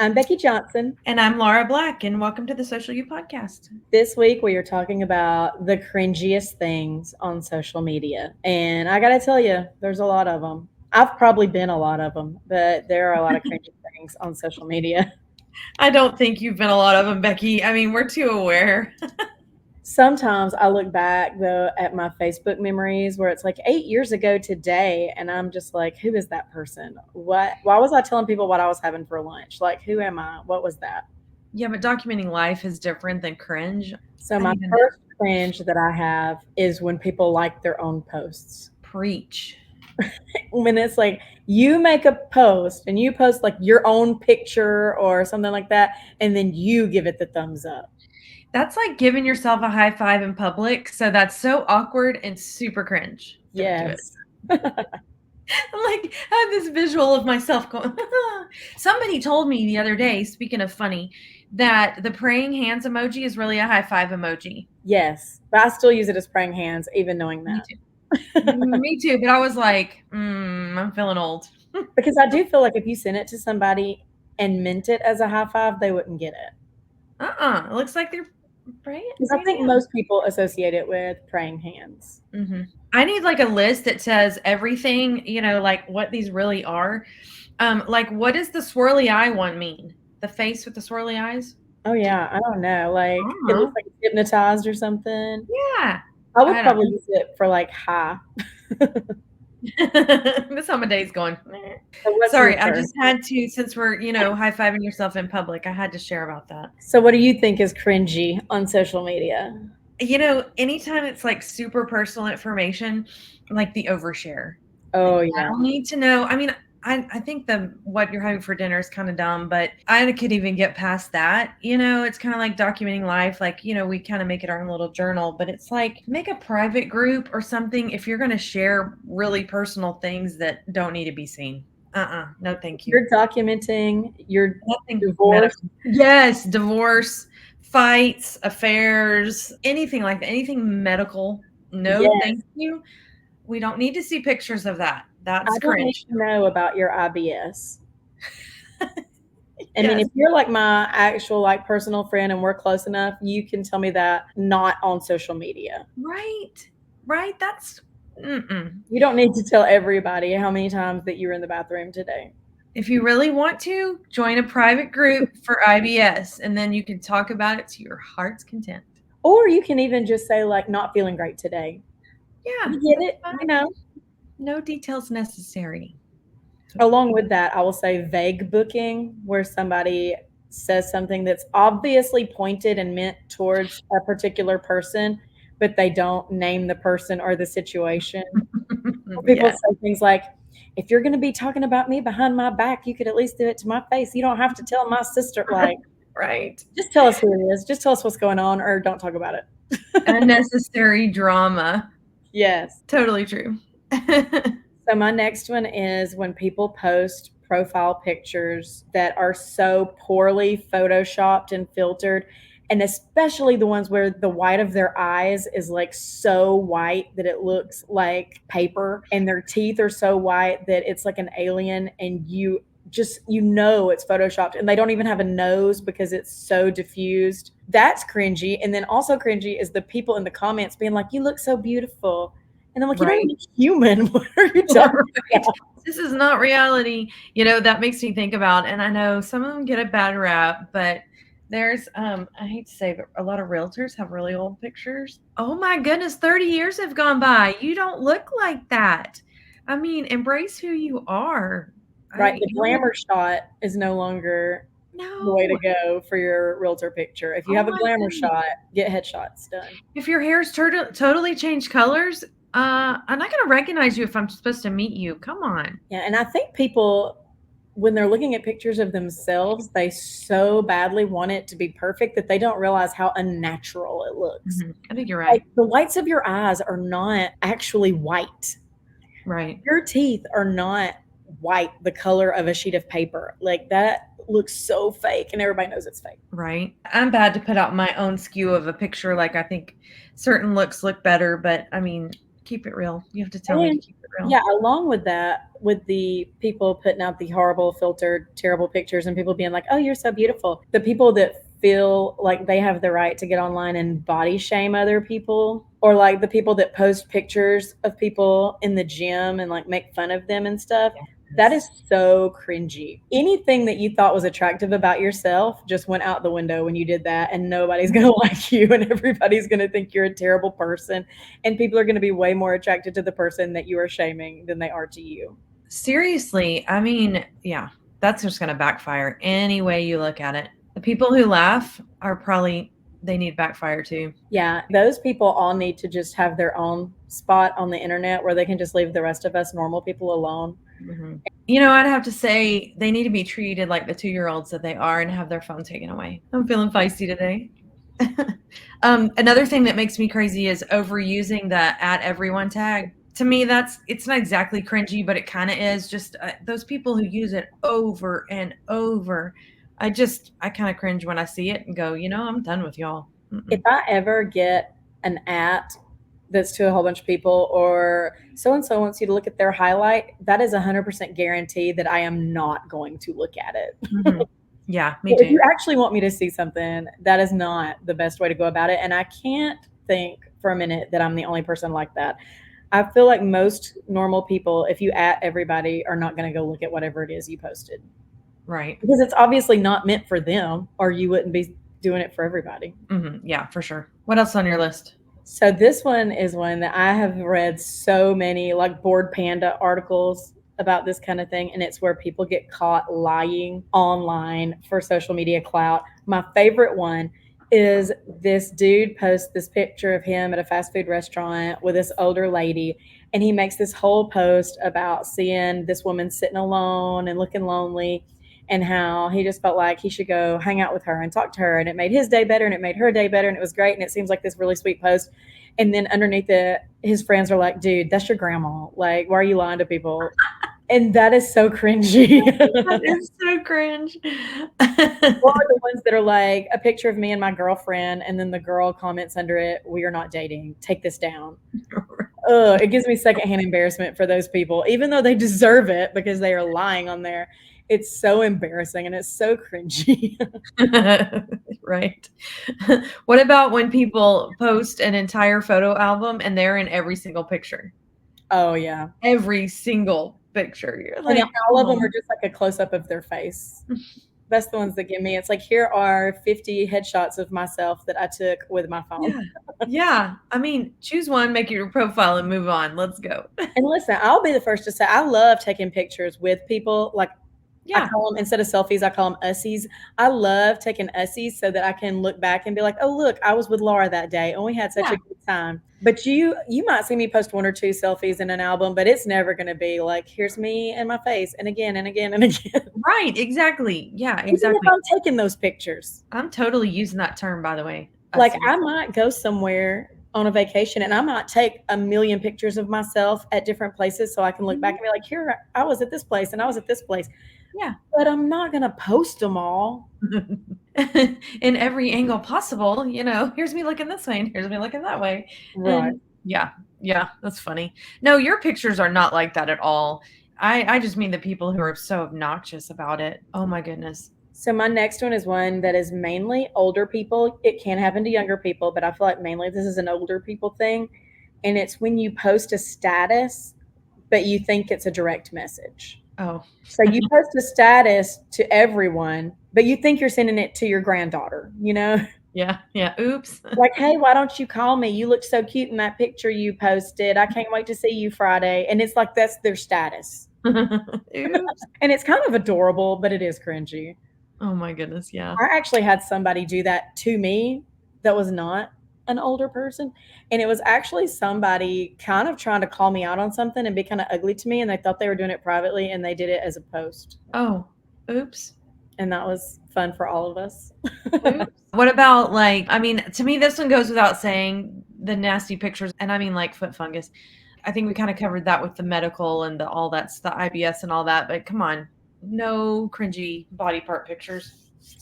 I'm Becky Johnson. And I'm Laura Black, and welcome to the Social You Podcast. This week we are talking about the cringiest things on social media. And I got to tell you, there's a lot of them. I've probably been a lot of them, but there are a lot of cringy things on social media. I don't think you've been a lot of them, Becky. I mean, we're too aware. Sometimes I look back though at my Facebook memories where it's like 8 years ago today, and I'm just like, who is that person? Why was I telling people what I was having for lunch? Like, who am I? What was that? Yeah, but documenting life is different than cringe. So I my even first cringe that I have is when people like their own posts. preach. When it's like you make a post and you post like your own picture or something like that, and then you give it the thumbs up. That's like giving yourself a high five in public. So that's so awkward and super cringe. Don't do it. Yes. I'm like, I have this visual of myself going. Somebody told me the other day, speaking of funny, that the praying hands emoji is really a high five emoji. Yes. But I still use it as praying hands, even knowing Me that. too. Me too. But I was like, I'm feeling old. Because I do feel like if you sent it to somebody and meant it as a high five, they wouldn't get it. It looks like they're praying. Because I think most people associate it with praying hands. Mm-hmm. I need like a list that says everything, like what these really are. Like what does the swirly eye one mean? The face with the swirly eyes? Oh yeah, I don't know. Like it looks Uh-huh. like it's hypnotized or something. Yeah. I would I don't probably use it for like high. know. This how my day's going. So what's your Sorry, I turn? just had to, since we're, high-fiving yourself in public, I had to share about that. So what do you think is cringy on social media? Anytime it's like super personal information, like the overshare. Like, Oh I yeah. don't need to know. I mean, I think the what you're having for dinner is kind of dumb, but I could even get past that. It's kind of like documenting life. Like, we kind of make it our own little journal, but it's like make a private group or something if you're going to share really personal things that don't need to be seen. No, thank you. You're documenting your Nothing divorce. medical. Yes, divorce, fights, affairs, anything like that, anything medical. No, Yes. thank you. We don't need to see pictures of that. I That's don't need cringe. to know about your IBS. I mean, Yes. if you're like my actual like personal friend and we're close enough, you can tell me that not on social media. Right. Right. That's mm-mm. You don't need to tell everybody how many times that you were in the bathroom today. If you really want to, join a private group for IBS and then you can talk about it to your heart's content. Or you can even just say like not feeling great today. Yeah, You get that's it, fine. you know. No details necessary. Along with that, I will say vague booking, where somebody says something that's obviously pointed and meant towards a particular person, but they don't name the person or the situation. People Yes. say things like, if you're going to be talking about me behind my back, you could at least do it to my face. You don't have to tell my sister, like, Right. just tell us who it is. Just tell us what's going on or don't talk about it. Unnecessary drama. Yes. Totally true. So my next one is when people post profile pictures that are so poorly photoshopped and filtered, and especially the ones where the white of their eyes is like so white that it looks like paper, and their teeth are so white that it's like an alien, and it's photoshopped, and they don't even have a nose because it's so diffused. That's cringy. And then also cringy is the people in the comments being like, you look so beautiful. And I'm like, you don't Right. even human. What are you talking Right. about? This is not reality. That makes me think about, and I know some of them get a bad rap, but there's I hate to say, but a lot of realtors have really old pictures. Oh my goodness, 30 years have gone by. You don't look like that. I mean, embrace who you are. Right. I The you glamour shot is no longer the way to No. go for your realtor picture. If you Oh have a my glamour goodness. shot, get headshots done. If your hair's totally changed colors, I'm not gonna recognize you if I'm supposed to meet you. Come on. Yeah. And I think people, when they're looking at pictures of themselves, they so badly want it to be perfect that they don't realize how unnatural it looks. I think you're Like right. the whites of your eyes are not actually white. Right. Your teeth are not white, the color of a sheet of paper. Like that looks so fake, and everybody knows it's fake. Right. I'm bad to put out my own skew of a picture. Like I think certain looks look better, but I mean, Keep it real. You have to tell me to And keep it real. yeah, along with that, with the people putting out the horrible, filtered, terrible pictures and people being like, oh, you're so beautiful. The people that feel like they have the right to get online and body shame other people, or like the people that post pictures of people in the gym and like make fun of them and stuff. That is Yes. so cringy. Anything that you thought was attractive about yourself just went out the window when you did that, and nobody's going to like you, and everybody's going to think you're a terrible person, and people are going to be way more attracted to the person that you are shaming than they are to you. Seriously, I mean, yeah, that's just going to backfire any way you look at it. The people who laugh are probably, they need backfire too. Yeah, those people all need to just have their own spot on the internet where they can just leave the rest of us normal people alone. Mm-hmm. You know, I'd have to say they need to be treated like the 2-year-olds that they are and have their phone taken away. I'm feeling feisty today. Another thing that makes me crazy is overusing the at everyone tag. To me, it's not exactly cringy, but it kind of is. Just those people who use it over and over. I kind of cringe when I see it and go, I'm done with y'all. If Mm-mm. I ever get an at that's to a whole bunch of people, or so and so wants you to look at their highlight, that is 100% guaranteed that I am not going to look at it. Mm-hmm. Yeah, me If too. you actually want me to see something, that is not the best way to go about it. And I can't think for a minute that I'm the only person like that. I feel like most normal people, if you at everybody, are not going to go look at whatever it is you posted, Right. because it's obviously not meant for them, or you wouldn't be doing it for everybody. Mm-hmm. Yeah, for sure. What else on your list? So this one is one that I have read so many like Bored Panda articles about this kind of thing, and it's where people get caught lying online for social media clout. My favorite one is this dude posts this picture of him at a fast food restaurant with this older lady, and he makes this whole post about seeing this woman sitting alone and looking lonely, and how he just felt like he should go hang out with her and talk to her, and it made his day better and it made her day better, and it was great, and it seems like this really sweet post. And then underneath it, his friends are like, dude, that's your grandma. Like, why are you lying to people? And that is so cringy. That is so cringe. Or the ones that are like a picture of me and my girlfriend, and then the girl comments under it, we are not dating. Take this down. Ugh, it gives me secondhand embarrassment for those people, even though they deserve it because they are lying on there. It's so embarrassing and it's so cringy. Right. What about when people post an entire photo album and they're in every single picture? Oh, yeah. Every single picture. You're And like, all of oh. them are just like a close up of their face. That's the ones that get me. It's like, here are 50 headshots of myself that I took with my phone. Yeah. Yeah. I mean, choose one, make it your profile, and move on. Let's go. And listen, I'll be the first to say I love taking pictures with people. Like, I Yeah. call them, instead of selfies, I call them ussies. I love taking ussies so that I can look back and be like, oh, look, I was with Laura that day and we had such Yeah. a good time. But you might see me post one or two selfies in an album, but it's never going to be like, here's me and my face, and again and again and again. Right. Exactly. Yeah, Even if exactly. I'm taking those pictures. I'm totally using that term, by the way. Like, Ussies. I might go somewhere on a vacation and I might take a million pictures of myself at different places so I can look back and be like, here, I was at this place and I was at this place. Yeah. But I'm not going to post them all. In every angle possible, here's me looking this way and here's me looking that way. Right. And yeah, that's funny. No, your pictures are not like that at all. I just mean the people who are so obnoxious about it. Oh my goodness. So my next one is one that is mainly older people. It can happen to younger people, but I feel like mainly this is an older people thing. And it's when you post a status, but you think it's a direct message. Oh. So you post a status to everyone, but you think you're sending it to your granddaughter, Yeah. Oops. Like, hey, why don't you call me? You look so cute in that picture you posted. I can't wait to see you Friday. And it's like, that's their status. Oops. And it's kind of adorable, but it is cringy. Oh my goodness, yeah. I actually had somebody do that to me that was not an older person. And it was actually somebody kind of trying to call me out on something and be kind of ugly to me. And they thought they were doing it privately and they did it as a post. Oh, oops. And that was fun for all of us. Oops. What about to me, this one goes without saying, the nasty pictures. And I mean like foot fungus. I think we kind of covered that with the medical and all that's the IBS and all that. But come on, no cringy body part pictures.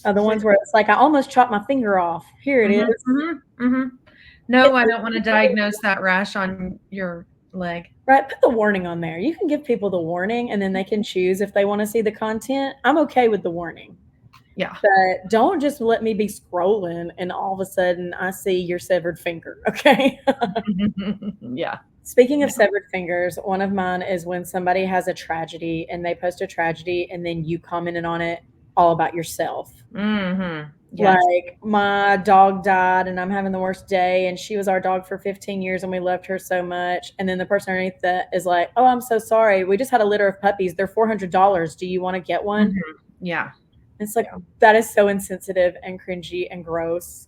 The ones where it's like, I almost chopped my finger off. Here it is. No, I don't want to diagnose that rash on your leg. Right, put the warning on there. You can give people the warning, and then they can choose if they wanna see the content. I'm okay with the warning. Yeah. But don't just let me be scrolling and all of a sudden I see your severed finger, okay? Yeah. Speaking of Yeah. severed fingers, one of mine is when somebody has a tragedy and they post a tragedy and then you commented on it all about yourself. Yes. Like, my dog died and I'm having the worst day, and she was our dog for 15 years and we loved her so much. And then the person underneath that is like, "Oh, I'm so sorry. We just had a litter of puppies. They're $400. Do you want to get one?" Yeah. It's like, Yeah. that is so insensitive and cringy and gross.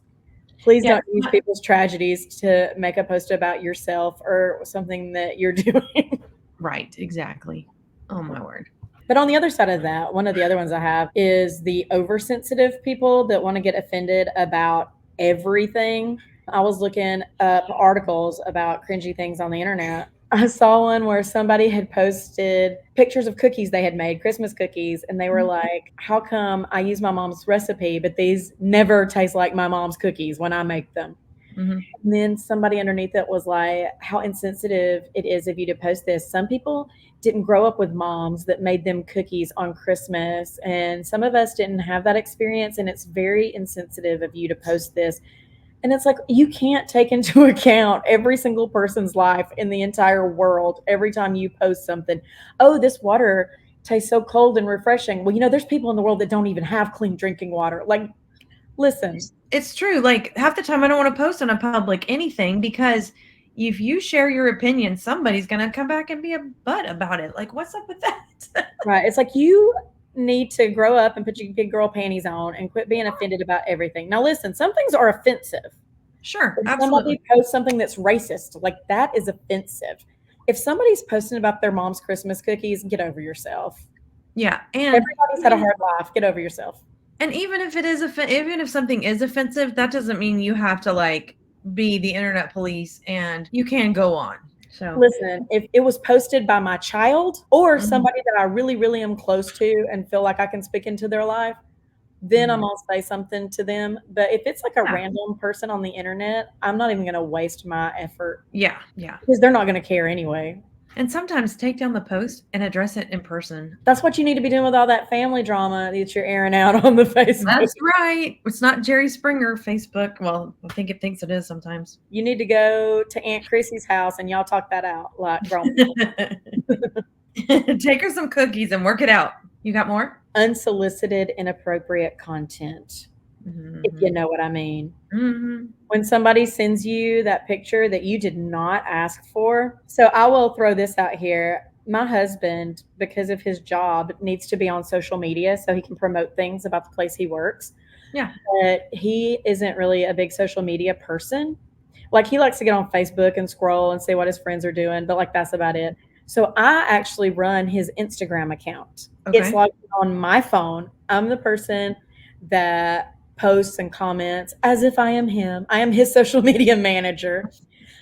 Please Yeah. don't use people's tragedies to make a post about yourself or something that you're doing. Right. Exactly. Oh my word. But on the other side of that, one of the other ones I have is the oversensitive people that want to get offended about everything. I was looking up articles about cringy things on the internet. I saw one where somebody had posted pictures of cookies they had made, Christmas cookies, and they were like, "How come I use my mom's recipe, but these never taste like my mom's cookies when I make them?" Mm-hmm. And then somebody underneath it was like, "How insensitive it is of you to post this. Some people didn't grow up with moms that made them cookies on Christmas. And some of us didn't have that experience. And it's very insensitive of you to post this." And it's like, you can't take into account every single person's life in the entire world every time you post something. "Oh, this water tastes so cold and refreshing." Well, there's people in the world that don't even have clean drinking water. Like, listen. It's true. Like half the time I don't want to post on a public anything because if you share your opinion, somebody's going to come back and be a butt about it. Like, what's up with that? Right. It's like, you need to grow up and put your big girl panties on and quit being offended about everything. Now, listen, some things are offensive. Sure. If Absolutely. somebody posts something that's racist, like, that is offensive. If somebody's posting about their mom's Christmas cookies, get over yourself. Yeah. And Everybody's had a hard life. Get over yourself. and even if it is even if something is offensive, that doesn't mean you have to like be the internet police and you can go on. So, Listen, if it was posted by my child or mhm, somebody that I really, really am close to and feel like I can speak into their life, then I'm mhm. gonna say something to them. But if it's like a Yeah. random person on the internet, I'm not even gonna waste my effort Yeah. Yeah. because they're not gonna care anyway. And sometimes take down the post and address it in person. That's what you need to be doing with all that family drama that you're airing out on the Facebook. That's right. It's not Jerry Springer Facebook. Well, I think it thinks it is sometimes. You need to go to Aunt Chrissy's house and y'all talk that out like grown. Take her some cookies and work it out. You got more? Unsolicited, inappropriate content, if you Mhm. know what I mean. Mhm. When somebody sends you that picture that you did not ask for. So I will throw this out here. My husband, because of his job, needs to be on social media so he can promote things about the place he works. Yeah. But he isn't really a big social media person. Like, he likes to get on Facebook and scroll and see what his friends are doing, but like, that's about it. So I actually run his Instagram account. It's Okay. like on my phone. I'm the person that posts and comments as if I am him. I am his social media manager.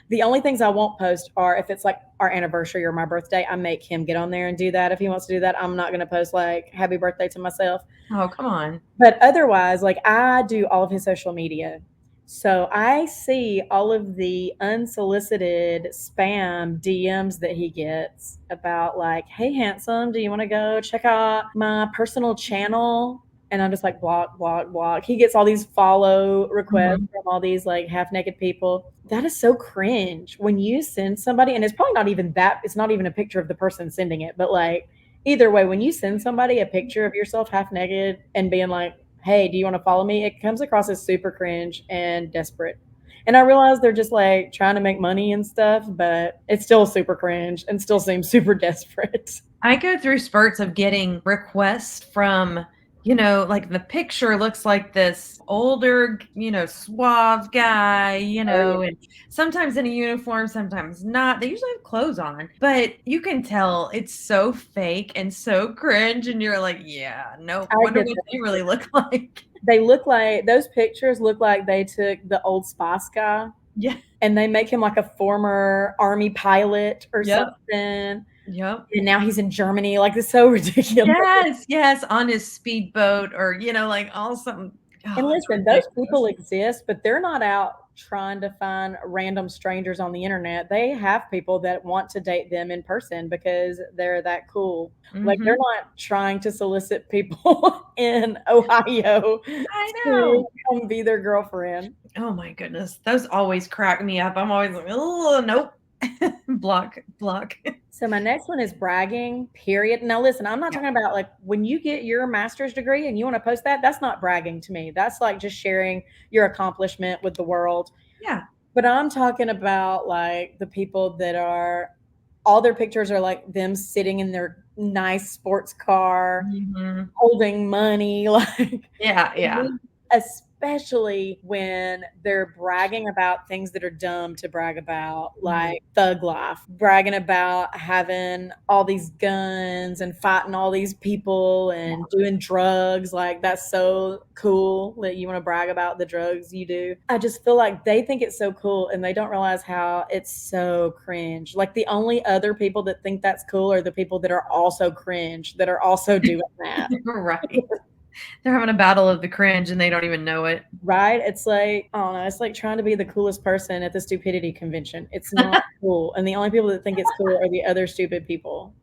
The only things I won't post are if it's like our anniversary or my birthday. I make him get on there and do that. If he wants to do that, I'm not going to post like happy birthday to myself. Oh, come on. But otherwise, like, I do all of his social media. So I see all of the unsolicited spam DMs that he gets about, like, "Hey, handsome, do you want to go check out my personal channel?" And I'm just like, block, block, block. He gets all these follow requests Mhm. from all these like half naked people. That is so cringe. When you send somebody, and it's probably not even that, it's not even a picture of the person sending it, but like, either way, when you send somebody a picture of yourself half naked and being like, "Hey, do you want to follow me?" It comes across as super cringe and desperate. And I realize they're just like trying to make money and stuff, but it's still super cringe and still seems super desperate. I go through spurts of getting requests from, like the picture looks like this older, suave guy, Oh, yeah. and sometimes in a uniform, sometimes not. They usually have clothes on, but you can tell it's so fake and so cringe. And you're like, yeah, nope. I Wonder get what that they too. really look like. They look like those pictures look like they took the Old Spice guy Yeah. and they make him like a former army pilot or Yep. something. Yep. And now he's in Germany. Like, it's so ridiculous. Yes. Yes. On his speedboat or, like all something. And Oh, it's listen, those ridiculous. people exist, but they're not out trying to find random strangers on the internet. They have people that want to date them in person because they're that cool. Like they're Mhm. not trying to solicit people in Ohio I to know. come be their girlfriend. Oh my goodness. Those always crack me up. I'm always like, "Oh, nope." Block, block. So my next one is bragging, period. Now listen, I'm not Yeah. talking about like when you get your master's degree and you want to post that, that's not bragging to me. That's like just sharing your accomplishment with the world. Yeah. But I'm talking about like the people that are all their pictures are like them sitting in their nice sports car, Mhm. holding money, like Yeah, yeah. especially when they're bragging about things that are dumb to brag about, Mhm. like thug life, bragging about having all these guns and fighting all these people and doing drugs. Like, that's so cool that you want to brag about the drugs you do. I just feel like they think it's so cool and they don't realize how it's so cringe. Like, the only other people that think that's cool are the people that are also cringe, that are also doing that. Right. They're having a battle of the cringe and they don't even know it. Right? It's like, I don't know, it's like trying to be the coolest person at the stupidity convention. It's not cool. And the only people that think it's cool are the other stupid people.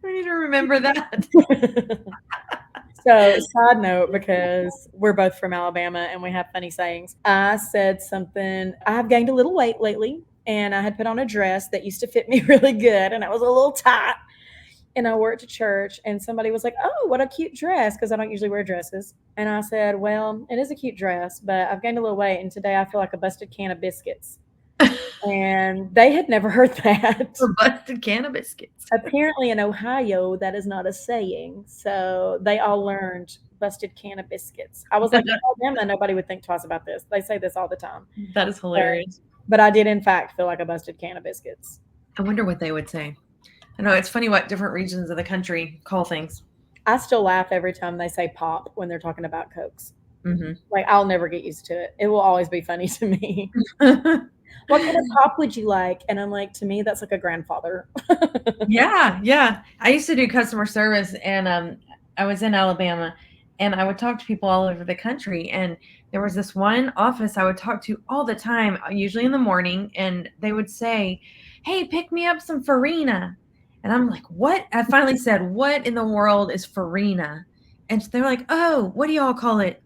I need to remember that. So, side note, because we're both from Alabama and we have funny sayings, I said something. I have gained a little weight lately, and I had put on a dress that used to fit me really good, and it was a little tight. And I wore it to church, and somebody was like, "Oh, what a cute dress!" Because I don't usually wear dresses. And I said, "Well, it is a cute dress, but I've gained a little weight, and today I feel like a busted can of biscuits." And they had never heard that. A busted can of biscuits. Apparently, in Ohio, that is not a saying. So they all learned busted can of biscuits. I was like, in Alabama, nobody would think twice about this. They say this all the time. That is But, hilarious. but I did, in fact, feel like a busted can of biscuits. I wonder what they would say. I know it's funny what different regions of the country call things. I still laugh every time they say pop when they're talking about Cokes. Mhm. Like, I'll never get used to it. It will always be funny to me. What kind of pop would you like? And I'm like, to me, that's like a grandfather. Yeah, yeah. I used to do customer service and I was in Alabama and I would talk to people all over the country and there was this one office I would talk to all the time, usually in the morning, and they would say, "Hey, pick me up some farina." And I'm like, "What?" I finally said, "What in the world is farina?" And they're like, "Oh, what do y'all call it?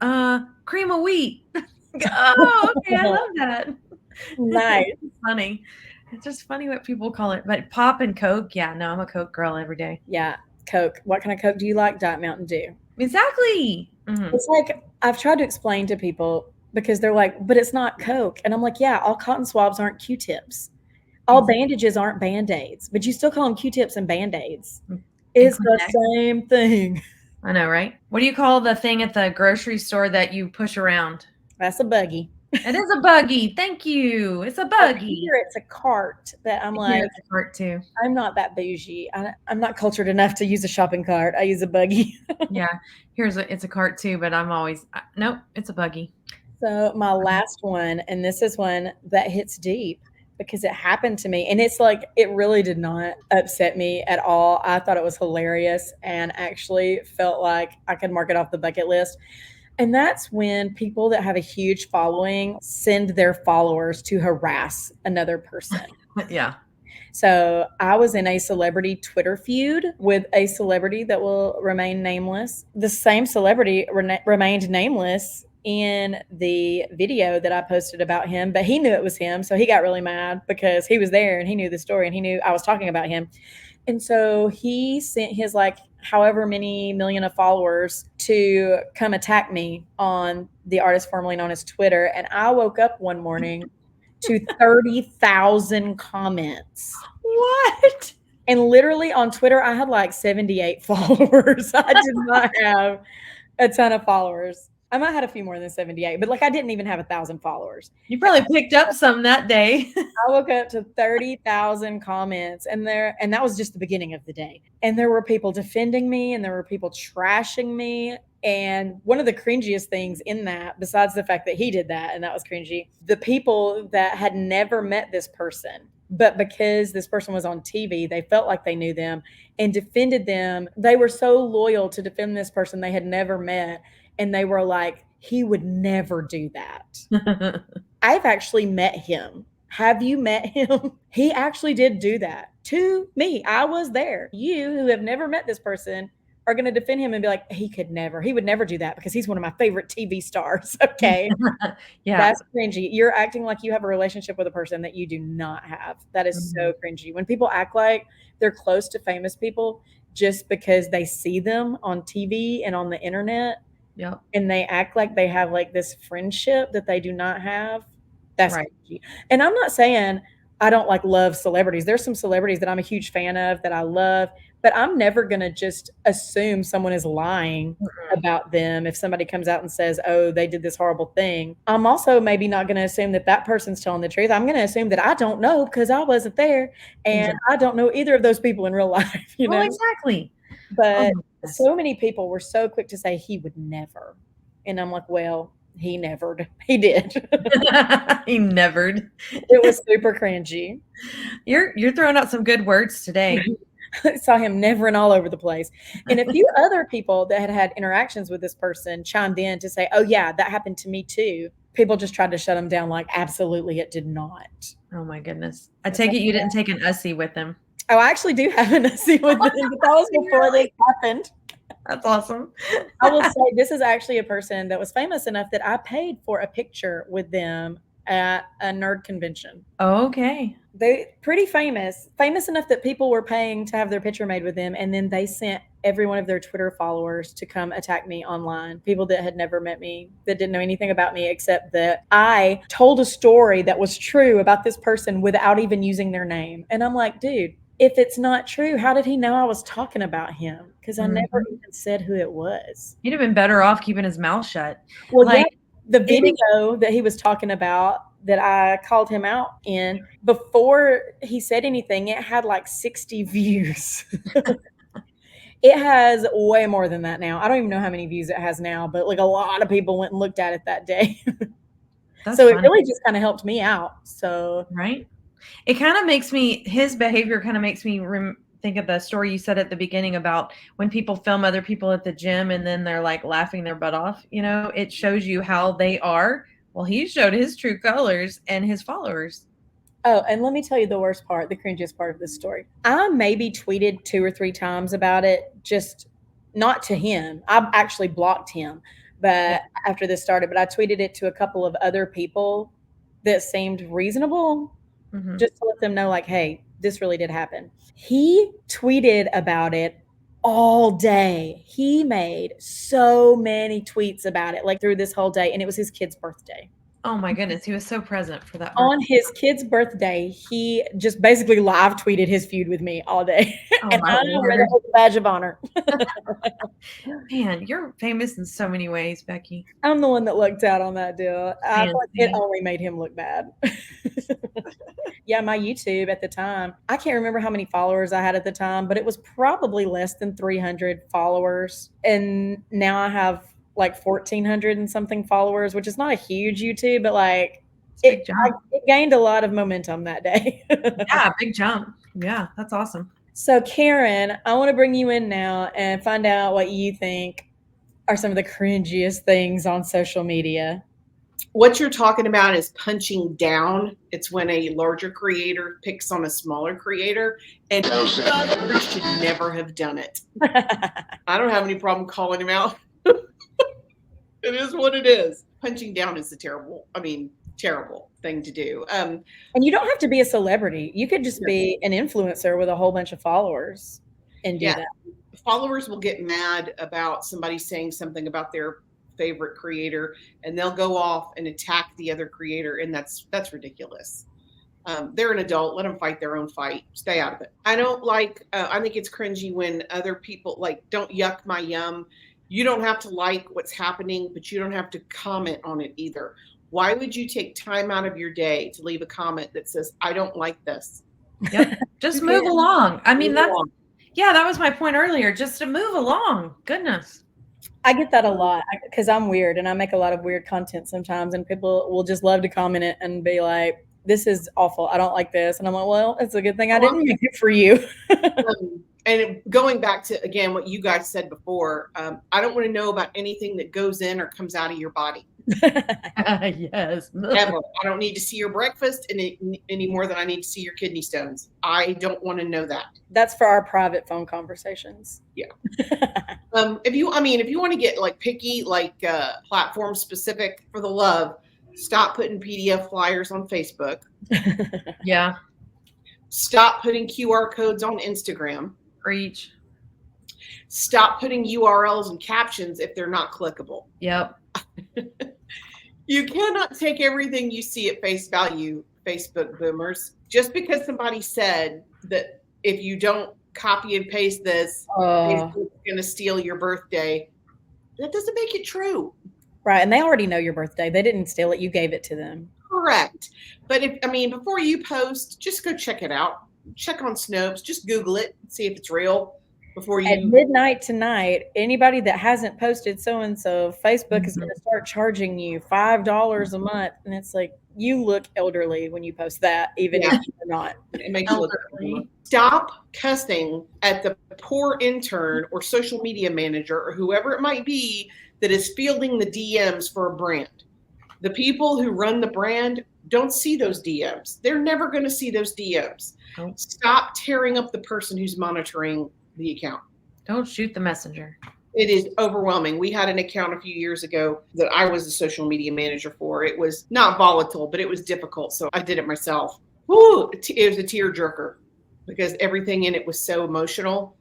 Cream of wheat." Oh, okay, I love that. Nice. Funny. It's just funny what people call it. But pop and Coke, yeah, no, I'm a Coke girl every day. Yeah, Coke. What kind of Coke do you like? Diet Mountain Dew. Exactly. Mhm. It's like I've tried to explain to people because they're like, but it's not Coke. And I'm like, yeah, all cotton swabs aren't Q-tips. All Exactly. bandages aren't Band-Aids, but you still call them Q-tips and Band-Aids. And It's the Kleenex. same thing. I know, right? What do you call the thing at the grocery store that you push around? That's a buggy. It is a buggy. Thank you. It's a Up buggy. here, it's a cart that I'm Here like, it's a cart too. I'm not that bougie. I'm not cultured enough to use a shopping cart. I use a buggy. Yeah. It's a cart too, but I'm always nope, it's a buggy. So my last one, and this is one that hits deep because it happened to me, and it's like it really did not upset me at all. I thought it was hilarious and actually felt like I could mark it off the bucket list. And that's when people that have a huge following send their followers to harass another person. Yeah. So I was in a celebrity Twitter feud with a celebrity that will remain nameless. The same celebrity remained nameless in the video that I posted about him, but he knew it was him. So he got really mad because he was there and he knew the story and he knew I was talking about him. And so he sent his like however many million of followers to come attack me on the artist formerly known as Twitter. And I woke up one morning to 30,000 comments. What? And literally on Twitter, I had like 78 followers. I did not have a ton of followers. I might have had a few more than 78, but like I didn't even have 1,000 followers. You probably picked up some that day. I woke up to 30,000 comments and that was just the beginning of the day. And there were people defending me and there were people trashing me. And one of the cringiest things in that, besides the fact that he did that and that was cringy, the people that had never met this person, but because this person was on TV, they felt like they knew them and defended them. They were so loyal to defend this person they had never met. And they were like, he would never do that. I've actually met him. Have you met him? He actually did do that to me. I was there. You who have never met this person are going to defend him and be like, he would never do that because he's one of my favorite TV stars. Okay. Yeah. That's cringy. You're acting like you have a relationship with a person that you do not have. That is Mhm. so cringy. When people act like they're close to famous people just because they see them on TV and on the internet, Yep. and they act like they have like this friendship that they do not have, that's Right. cringy. And I'm not saying I don't like love celebrities. There's some celebrities that I'm a huge fan of that I love, but I'm never going to just assume someone is lying Mm-mm. about them if somebody comes out and says, "Oh, they did this horrible thing." I'm also maybe not going to assume that that person's telling the truth. I'm going to assume that I don't know because I wasn't there and Exactly. I don't know either of those people in real life, you Well, know? exactly. Oh But my goodness. so many people were so quick to say he would never. And I'm like, well, he nevered. He did. He nevered. It was super cringy. You're throwing out some good words today. I saw him nevering all over the place. And a few other people that had had interactions with this person chimed in to say, oh, yeah, that happened to me too. People just tried to shut him down, like, absolutely, it did not. Oh my goodness. I It's take like, it you didn't take an Ussie with him. oh, I actually do have an essay with them, but that was before this Really? happened. That's awesome. I will say this is actually a person that was famous enough that I paid for a picture with them at a nerd convention. Okay. They pretty famous enough that people were paying to have their picture made with them, and then they sent every one of their Twitter followers to come attack me online. People that had never met me, that didn't know anything about me except that I told a story that was true about this person without even using their name. And I'm like, dude, if it's not true, how did he know I was talking about him? Because I never Mhm. even said who it was. He'd have been better off keeping his mouth shut. Well, yeah, Like, the it video that he was talking about that I called him out in, before he said anything, it had like 60 views. It has way more than that now. I don't even know how many views it has now, but like a lot of people went and looked at it that day. that's So it funny, really just kind of helped me out. So, right? It kinda makes me his behavior kinda makes me think of the story you said at the beginning about when people film other people at the gym and then they're, like, laughing their butt off, it shows you how they are. Well, he showed his true colors and his followers. oh, and let me tell you the worst part, the cringiest part of this story. I maybe tweeted 2 or 3 times about it, just not to him. I've actually blocked him, Yeah. but after this started, but I tweeted it to a couple of other people that seemed reasonable, Mhm. just to let them know, like, hey, this really did happen. He tweeted about it all day. He made so many tweets about it, like through this whole day, and it was his kid's birthday. Oh my goodness, he was so present for that On birthday. his kid's birthday, he just basically live tweeted his feud with me all day, Oh and my I wear that lord. as a badge of honor. Man, you're famous in so many ways, Becky. I'm the one that looked out on that deal. I thought it Fancy. only made him look bad. Yeah, my YouTube at the time, I can't remember how many followers I had at the time, but it was probably less than 300 followers. And now I have like 1,400 and something followers, which is not a huge YouTube, but like It's a big jump. it gained a lot of momentum that day. Yeah, big jump. Yeah, that's awesome. So, Karen, I want to bring you in now and find out what you think are some of the cringiest things on social media. What you're talking about is punching down. It's when a larger creator picks on a smaller creator, and other should never have done it. I don't have any problem calling him out. It is what it is. Punching down is terrible thing to do. And you don't have to be a celebrity. You could just be an influencer with a whole bunch of followers and do Yeah, that. followers will get mad about somebody saying something about their favorite creator, and they'll go off and attack the other creator, and that's ridiculous. They're an adult. Let them fight their own fight. Stay out of it. I don't like. I think it's cringy when other people like don't yuck my yum. You don't have to like what's happening, but you don't have to comment on it either. Why would you take time out of your day to leave a comment that says I don't like this? Yep. Just You move can. along. I mean, Move along. that was my point earlier. Just to move along. Goodness. I get that a lot because I'm weird and I make a lot of weird content sometimes, and people will just love to comment it and be like, "This is awful. I don't like this," and I'm like, "Well, it's a good thing I Oh, didn't make it for you." And going back to, again, what you guys said before, I don't want to know about anything that goes in or comes out of your body. Yes. Ever. I don't need to see your breakfast any more than I need to see your kidney stones. I don't want to know that. That's for our private phone conversations. Yeah. If you want to get like picky, like platform specific, for the love, stop putting PDF flyers on Facebook. Yeah. Stop putting QR codes on Instagram. Preach. Stop putting URLs and captions if they're not clickable. Yep. You cannot take everything you see at face value, Facebook boomers. Just because somebody said that if you don't copy and paste this, Facebook's going to steal your birthday, that doesn't make it true. Right. And they already know your birthday. They didn't steal it. You gave it to them. Correct. But before you post, just go check it out. Check on Snopes. Just Google it. See if it's real before you. At midnight tonight, anybody that hasn't posted so-and-so, Facebook is going to start charging you $5 a month. And it's like, you look elderly when you post that, even if you're not. It makes you look elderly. Stop cussing at the poor intern or social media manager or whoever it might be that is fielding the DMs for a brand. The people who run the brand don't see those DMs. They're never going to see those DMs. Don't. Stop tearing up the person who's monitoring the account. Don't shoot the messenger. It is overwhelming. We had an account a few years ago that I was the social media manager for. It was not volatile, but it was difficult. So I did it myself. Woo, it was a tearjerker because everything in it was so emotional.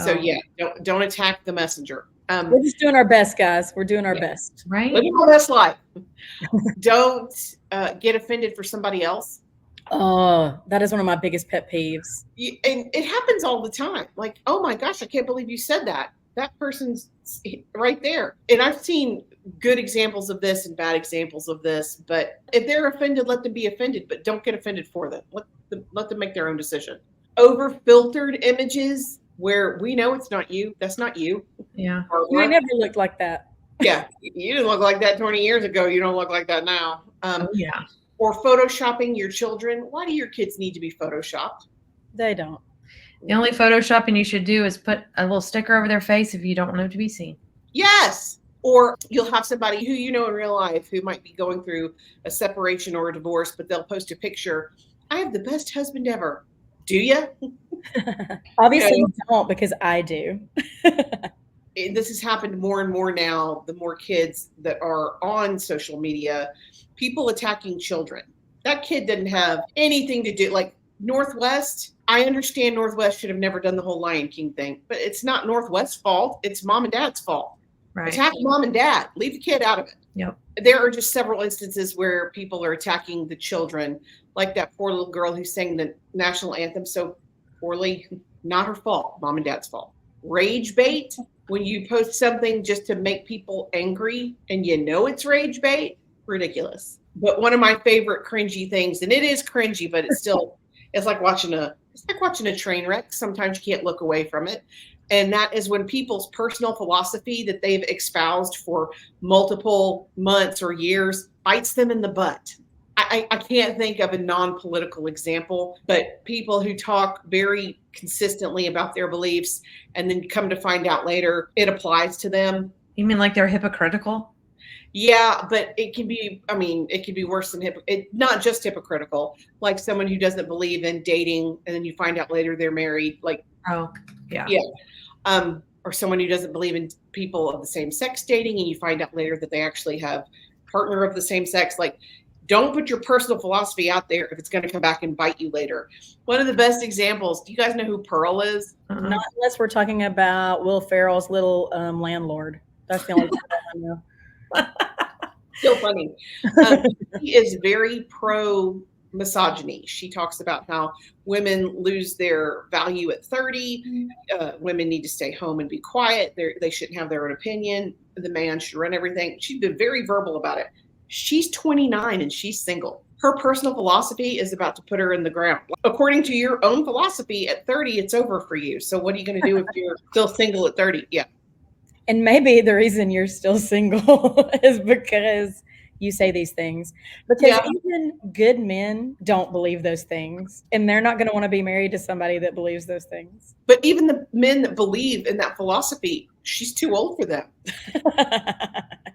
So yeah, don't attack the messenger. We're just doing our best, guys. We're doing our best. Right? Living our best life. Don't get offended for somebody else. Oh, that is one of my biggest pet peeves. And it happens all the time. Like, oh my gosh, I can't believe you said that. That person's right there. And I've seen good examples of this and bad examples of this. But if they're offended, let them be offended. But don't get offended for them. Let them make their own decision. Over filtered images where we know it's not you. That's not you. Yeah. You never looked like that. Yeah. You didn't look like that 20 years ago. You don't look like that now. Yeah. Or photoshopping your children. Why do your kids need to be photoshopped? They don't. The only photoshopping you should do is put a little sticker over their face if you don't want them to be seen. Yes. Or you'll have somebody who you know in real life who might be going through a separation or a divorce, but they'll post a picture. I have the best husband ever. Do you? Obviously you don't, because I do. This has happened more and more now. The more kids that are on social media, people attacking children. That kid didn't have anything to do. Like Northwest, I understand Northwest should have never done the whole Lion King thing, but it's not Northwest's fault. It's mom and dad's fault. Right. Attack mom and dad. Leave the kid out of it. Yep. There are just several instances where people are attacking the children, like that poor little girl who sang the national anthem so poorly. Not her fault. Mom and dad's fault. Rage bait. When you post something just to make people angry and you know it's rage bait, ridiculous. But one of my favorite cringy things, and it is cringy, but it's still, it's like watching a train wreck. Sometimes you can't look away from it. And that is when people's personal philosophy that they've espoused for multiple months or years bites them in the butt. I can't think of a non-political example, but people who talk very consistently about their beliefs and then come to find out later it applies to them. You mean like they're hypocritical? Yeah, but it can be, it can be worse than not just hypocritical, like someone who doesn't believe in dating and then you find out later they're married. Like, oh, yeah. Yeah. Or someone who doesn't believe in people of the same sex dating and you find out later that they actually have a partner of the same sex. Like, don't put your personal philosophy out there if it's going to come back and bite you later. One of the best examples, do you guys know who Pearl is? Not unless we're talking about Will Ferrell's little landlord. That's the only one I know. So funny. She is very pro misogyny. She talks about how women lose their value at 30. Women need to stay home and be quiet. They shouldn't have their own opinion. The man should run everything. She's been very verbal about it. She's 29 and she's single. Her personal philosophy is about to put her in the ground. According to your own philosophy, at 30, it's over for you. So what are you going to do if you're still single at 30? Yeah. And maybe the reason you're still single is because you say these things, because Yeah. even good men don't believe those things, and they're not going to want to be married to somebody that believes those things. But even the men that believe in that philosophy, she's too old for them.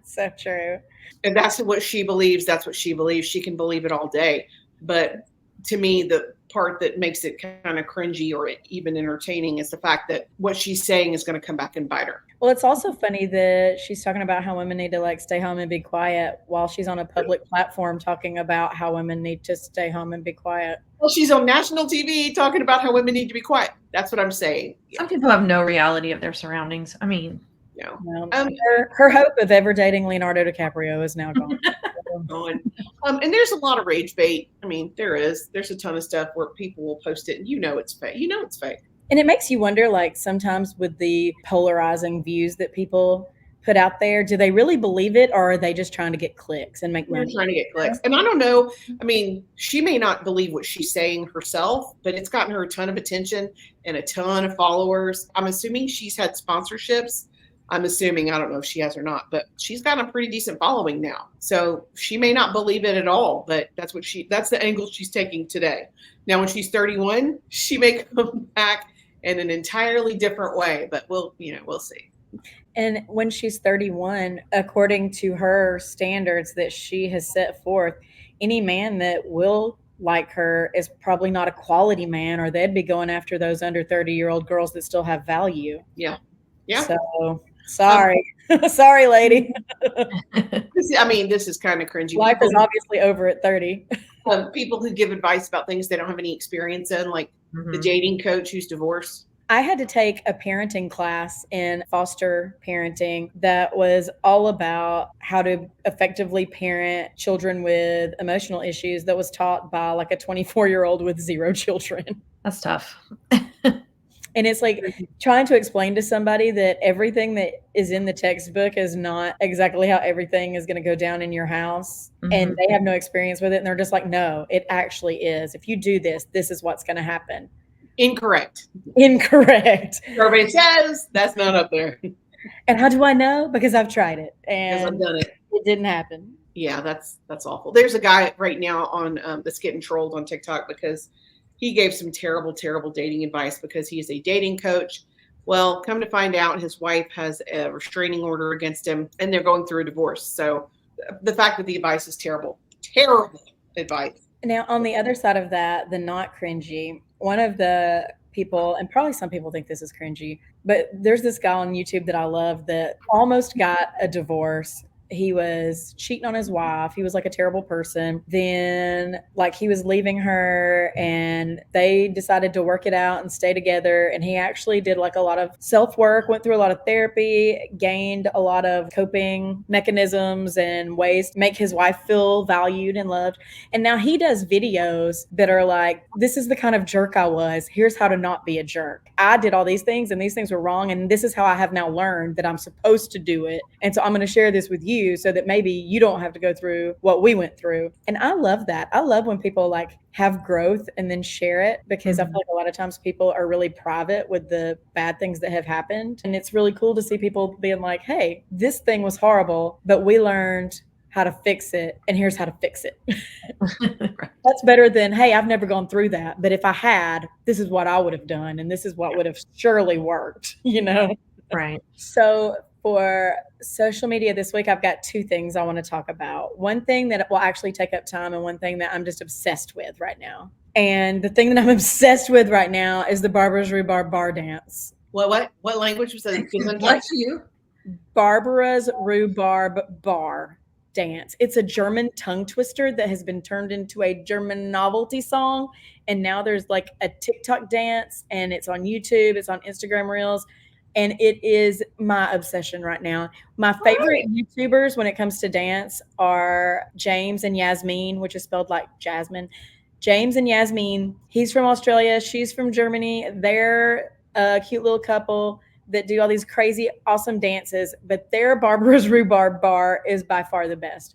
So true. And that's what she believes. That's what she believes. She can believe it all day. But to me, the part that makes it kind of cringy or even entertaining is the fact that what she's saying is going to come back and bite her. Well, it's also funny that she's talking about how women need to like stay home and be quiet while she's on a public platform talking about how women need to stay home and be quiet. Well, she's on national TV talking about how women need to be quiet. That's what I'm saying. Some people have no reality of their surroundings. I mean, her hope of ever dating Leonardo DiCaprio is now gone. And there's a lot of rage bait. I mean, there's a ton of stuff where people will post it and you know it's fake. You know it's fake. And it makes you wonder, like, sometimes with the polarizing views that people put out there, do they really believe it, or are they just trying to get clicks and make money? They're trying to get clicks. And I don't know. I mean, she may not believe what she's saying herself, but it's gotten her a ton of attention and a ton of followers. I'm assuming she's had sponsorships. I'm assuming, I don't know if she has or not, but she's got a pretty decent following now. So she may not believe it at all, but that's the angle she's taking today. Now, when she's 31, she may come back in an entirely different way, but we'll see. And when she's 31, according to her standards that she has set forth, any man that will like her is probably not a quality man, or they'd be going after those under 30-year-old girls that still have value. Yeah. So sorry. Sorry, lady. This is kind of cringy. Life is obviously over at 30. People who give advice about things they don't have any experience in, like the dating coach who's divorced. I had to take a parenting class in foster parenting that was all about how to effectively parent children with emotional issues, that was taught by like a 24-year-old with 0 children. That's tough. And it's like trying to explain to somebody that everything that is in the textbook is not exactly how everything is going to go down in your house. And they have no experience with it. And they're just like, no, it actually is. If you do this, this is what's going to happen. Incorrect. Everybody says that's not up there. And how do I know? Because I've tried it and I've done it. It didn't happen. Yeah, that's awful. There's a guy right now on that's getting trolled on TikTok because he gave some terrible, terrible dating advice because he is a dating coach. Well, come to find out, his wife has a restraining order against him, and they're going through a divorce. So the fact that the advice is terrible advice. Now, on the other side of that, the not cringy, one of the people, and probably some people think this is cringy, but there's this guy on YouTube that I love that almost got a divorce. He was cheating on his wife. He was like a terrible person. Then like he was leaving her and they decided to work it out and stay together. And he actually did like a lot of self-work, went through a lot of therapy, gained a lot of coping mechanisms and ways to make his wife feel valued and loved. And now he does videos that are like, this is the kind of jerk I was. Here's how to not be a jerk. I did all these things and these things were wrong. And this is how I have now learned that I'm supposed to do it. And so I'm going to share this with you so that maybe you don't have to go through what we went through. And I love that. I love when people like have growth and then share it, because I feel like a lot of times people are really private with the bad things that have happened. And it's really cool to see people being like, hey, this thing was horrible, but we learned how to fix it, and here's how to fix it. That's better than, hey, I've never gone through that, but if I had, this is what I would have done, and this is what would have surely worked, you know? Right. So for social media this week, I've got 2 things I want to talk about. One thing that will actually take up time, and one thing that I'm just obsessed with right now. And the thing that I'm obsessed with right now is the Barbara's Rhubarb bar dance. What language was that? Bless you. Barbara's Rhubarb bar dance. It's a German tongue twister that has been turned into a German novelty song. And now there's like a TikTok dance, and it's on YouTube, it's on Instagram Reels. And it is my obsession right now. My favorite YouTubers when it comes to dance are James and Yasmin, which is spelled like Jasmine. James and Yasmin, he's from Australia, she's from Germany. They're a cute little couple that do all these crazy, awesome dances, but their Barbara's Rhubarb bar is by far the best.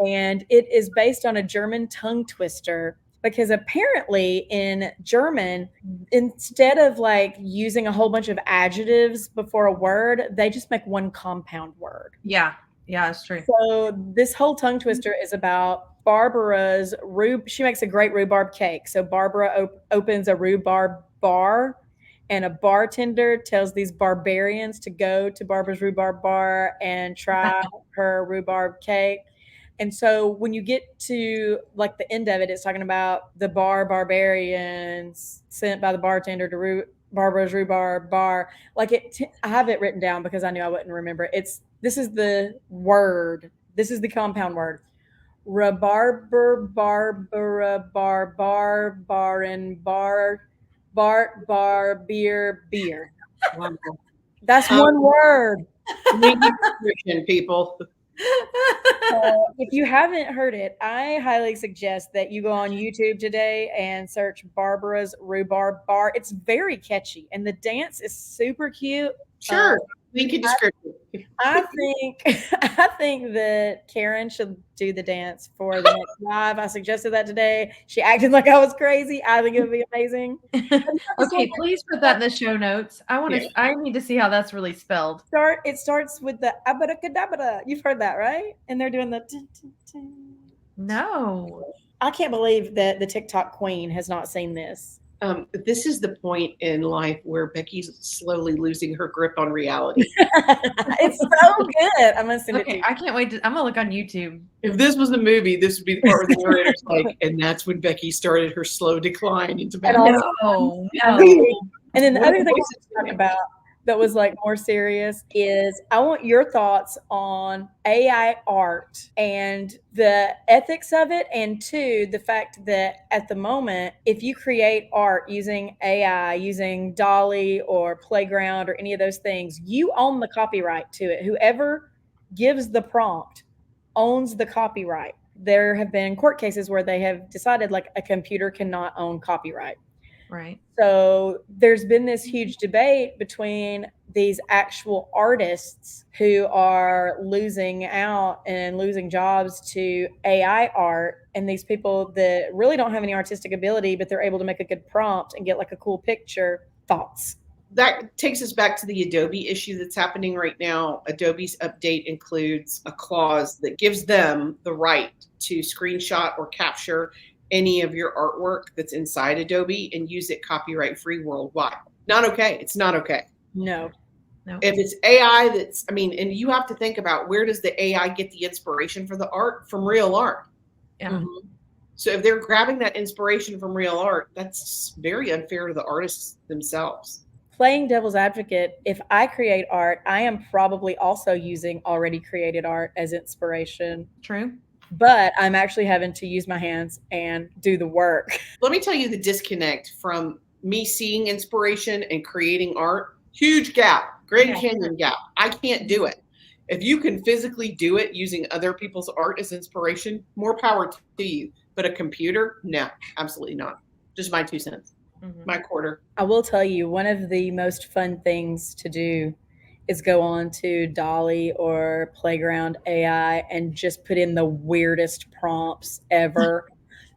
And it is based on a German tongue twister, because apparently in German, instead of like using a whole bunch of adjectives before a word, they just make one compound word. Yeah. Yeah, it's true. So this whole tongue twister is about Barbara's she makes a great rhubarb cake. So Barbara opens a rhubarb bar, and a bartender tells these barbarians to go to Barbara's rhubarb bar and try her rhubarb cake. And so when you get to like the end of it, it's talking about the barbarians sent by the bartender to Barbara's rhubarb bar. Like I have it written down because I knew I wouldn't remember. This is the word. This is the compound word. Rhubarber, Barbara, barin, Bart, bar, beer, beer. Wonderful. That's one word. Nutrition, people. If you haven't heard it, I highly suggest that you go on YouTube today and search Barbara's Rhubarb Bar. It's very catchy, and the dance is super cute. Sure. Link in description. I think that Karen should do the dance for the next live. I suggested that today. She acted like I was crazy. I think it would be amazing. Okay, please put that in the show notes. I need to see how that's really spelled. It starts with the abracadabra. You've heard that, right? And they're doing the No. I can't believe that the TikTok queen has not seen this. This is the point in life where Becky's slowly losing her grip on reality. It's so good. I'm gonna send it to you. I can't wait. I'm gonna look on YouTube. If this was a movie, this would be the part where the narrator's like, and that's when Becky started her slow decline into bad. No. And then the other thing I want to talk about that was like more serious is I want your thoughts on AI art and the ethics of it, and two, the fact that at the moment, if you create art using AI, using Dolly or Playground or any of those things, you own the copyright to it. Whoever gives the prompt owns the copyright. There have been court cases where they have decided like a computer cannot own copyright. Right. So there's been this huge debate between these actual artists who are losing out and losing jobs to AI art, and these people that really don't have any artistic ability, but they're able to make a good prompt and get like a cool picture. Thoughts? That takes us back to the Adobe issue that's happening right now. Adobe's update includes a clause that gives them the right to screenshot or capture any of your artwork that's inside Adobe and use it copyright free worldwide. Not okay. It's not okay. No. If it's AI and you have to think about, where does the AI get the inspiration for the art? From real art. Yeah. Mm-hmm. So if they're grabbing that inspiration from real art, that's very unfair to the artists themselves. Playing devil's advocate, if I create art, I am probably also using already created art as inspiration. True. But I'm actually having to use my hands and do the work. Let me tell you the disconnect from me seeing inspiration and creating art. Huge gap, Grand Canyon gap. I can't do it. If you can physically do it using other people's art as inspiration, more power to you. But a computer, no, absolutely not. Just my 2 cents, my quarter. I will tell you, one of the most fun things to do is go on to Dolly or Playground AI and just put in the weirdest prompts ever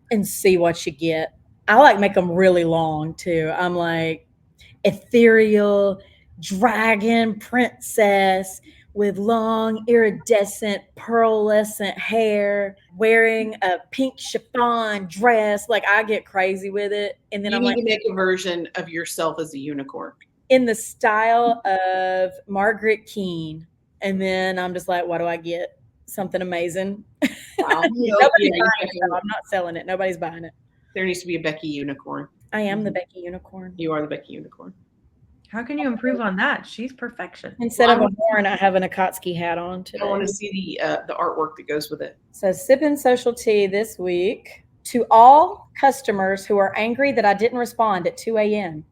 and see what you get. I like make them really long too. I'm like ethereal dragon princess with long iridescent pearlescent hair wearing a pink chiffon dress. Like I get crazy with it. And then you I'm need like, to make a version of yourself as a unicorn. In the style of Margaret Keane. And then I'm just like, what do I get? Something amazing. Wow. Nobody's buying it, though. I'm not selling it. Nobody's buying it. There needs to be a Becky unicorn. I am the Becky unicorn. You are the Becky unicorn. How can you improve on that? She's perfection. Instead of a horn, I have an Akatsuki hat on today. I want to see the artwork that goes with it. So sipping social tea this week. To all customers who are angry that I didn't respond at 2 a.m.,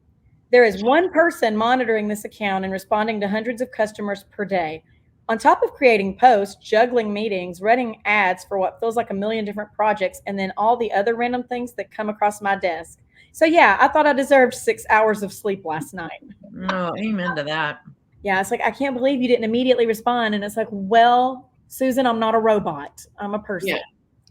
there is one person monitoring this account and responding to hundreds of customers per day. On top of creating posts, juggling meetings, running ads for what feels like a million different projects, and then all the other random things that come across my desk. So yeah, I thought I deserved 6 hours of sleep last night. Oh, amen to that. Yeah, it's like, I can't believe you didn't immediately respond. And it's like, well, Susan, I'm not a robot. I'm a person. Yeah.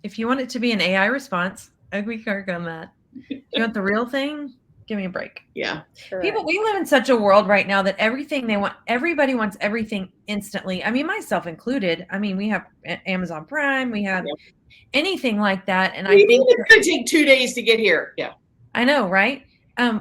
If you want it to be an AI response, we can work on that. If you want the real thing, Give me a break. Yeah. People, we live in such a world right now that everybody wants everything instantly. I mean, myself included. I mean, we have Amazon Prime, we have anything like that. And I think it's going to take 2 days to get here. Yeah. I know, right?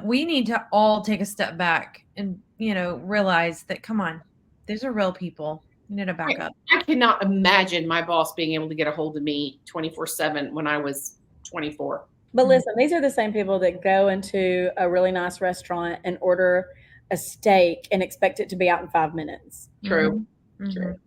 We need to all take a step back and, realize that, come on, these are real people. You need to back up. I cannot imagine my boss being able to get a hold of me 24/7 when I was 24. But listen, these are the same people that go into a really nice restaurant and order a steak and expect it to be out in 5 minutes. True. Mm-hmm. True.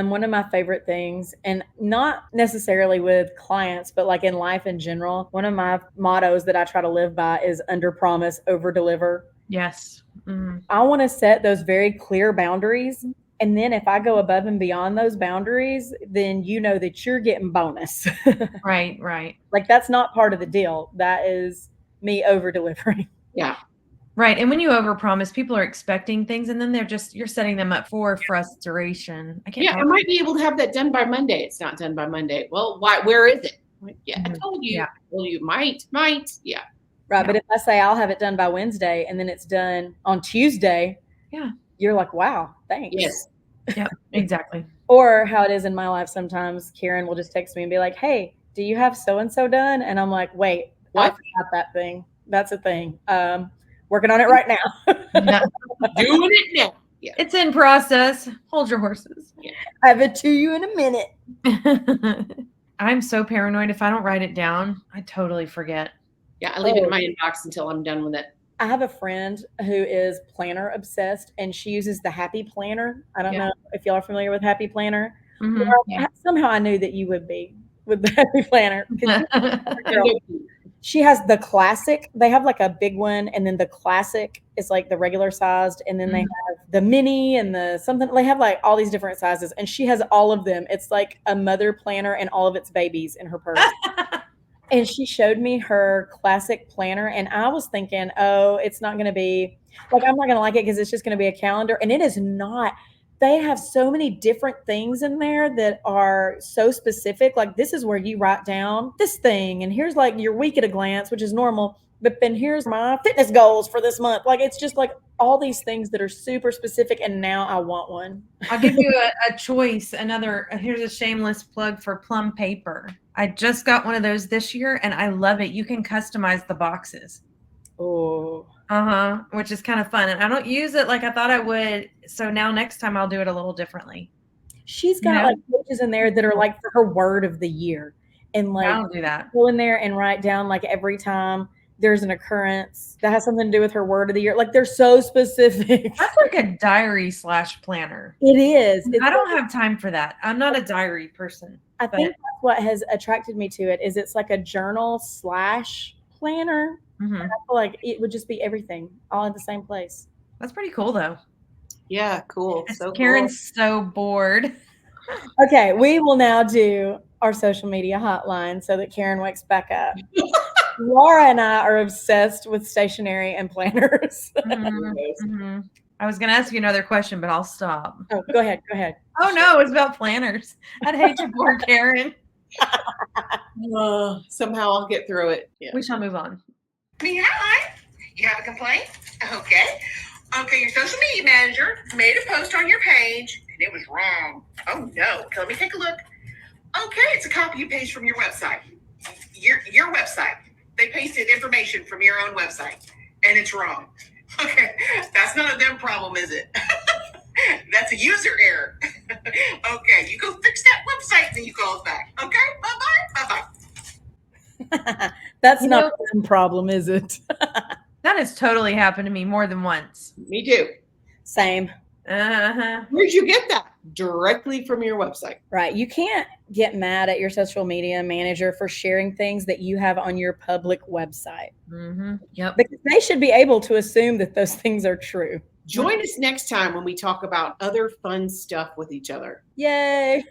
One of my favorite things, and not necessarily with clients, but like in life in general, one of my mottos that I try to live by is under promise, over deliver. Yes. Mm-hmm. I want to set those very clear boundaries. And then if I go above and beyond those boundaries, then you know that you're getting bonus. Right. Like that's not part of the deal. That is me over delivering. Yeah. Right. And when you overpromise, people are expecting things and then you're setting them up for frustration. I might be able to have that done by Monday. It's not done by Monday. Well, why? Where is it? Yeah, I told you. Yeah. Well, you might. Yeah. Right. Yeah. But if I say I'll have it done by Wednesday and then it's done on Tuesday, you're like, wow, thanks. Yes. Yeah, exactly. Or how it is in my life sometimes, Karen will just text me and be like, hey, do you have so-and-so done? And I'm like, wait, what? I forgot that thing. That's a thing. Working on it right now. Doing it now. Yeah. It's in process. Hold your horses. Yeah. I have it to you in a minute. I'm so paranoid. If I don't write it down, I totally forget. Yeah, I leave it in my inbox until I'm done with it. I have a friend who is planner obsessed, and she uses the Happy Planner. I don't know if y'all are familiar with Happy Planner. Mm-hmm. Well, somehow I knew that you would be with the Happy Planner. She has the classic. They have like a big one, and then the classic is like the regular sized, and then they have the mini and the something. They have like all these different sizes, and she has all of them. It's like a mother planner and all of its babies in her purse. And she showed me her classic planner, and I was thinking, oh, it's not going to be like, I'm not going to like it because it's just going to be a calendar. And it is not. They have so many different things in there that are so specific. Like this is where you write down this thing, and here's like your week at a glance, which is normal. But then here's my fitness goals for this month. Like it's just like all these things that are super specific. And now I want one. I'll give you a choice. Here's a shameless plug for Plum Paper. I just got one of those this year and I love it. You can customize the boxes. Oh. Which is kind of fun. And I don't use it like I thought I would. So now next time I'll do it a little differently. She's got like pages in there that are like for her word of the year. And like I'll do that. Go in there and write down like every time there's an occurrence that has something to do with her word of the year. Like they're so specific. That's like a diary / planner. It is. I don't have time for that. I'm not a diary person. I think that's what has attracted me to it is it's like a journal / planner. Mm-hmm. And I feel like it would just be everything all in the same place. That's pretty cool though. Yeah, cool. So Karen's so bored. Okay, we will now do our social media hotline so that Karen wakes back up. Laura and I are obsessed with stationery and planners. Mm-hmm. I was going to ask you another question, but I'll stop. Oh, go ahead. Oh, no, it's about planners. I'd hate to bore Karen. Somehow I'll get through it. Yeah. We shall move on. Hi. You have a complaint? Okay. Your social media manager made a post on your page, and it was wrong. Oh, no. Okay, let me take a look. Okay, it's a copy and paste from your website. Your website. They pasted information from your own website, and it's wrong. Okay, that's not a them problem, is it? That's a user error. Okay, you go fix that website, then you call us back. Okay, bye-bye. That's not a them problem, is it? That has totally happened to me more than once. Me too. Same. Where'd you get that? Directly from your website. Right. You can't get mad at your social media manager for sharing things that you have on your public website. Mm-hmm. Yep. Because they should be able to assume that those things are true. Join us next time when we talk about other fun stuff with each other. Yay.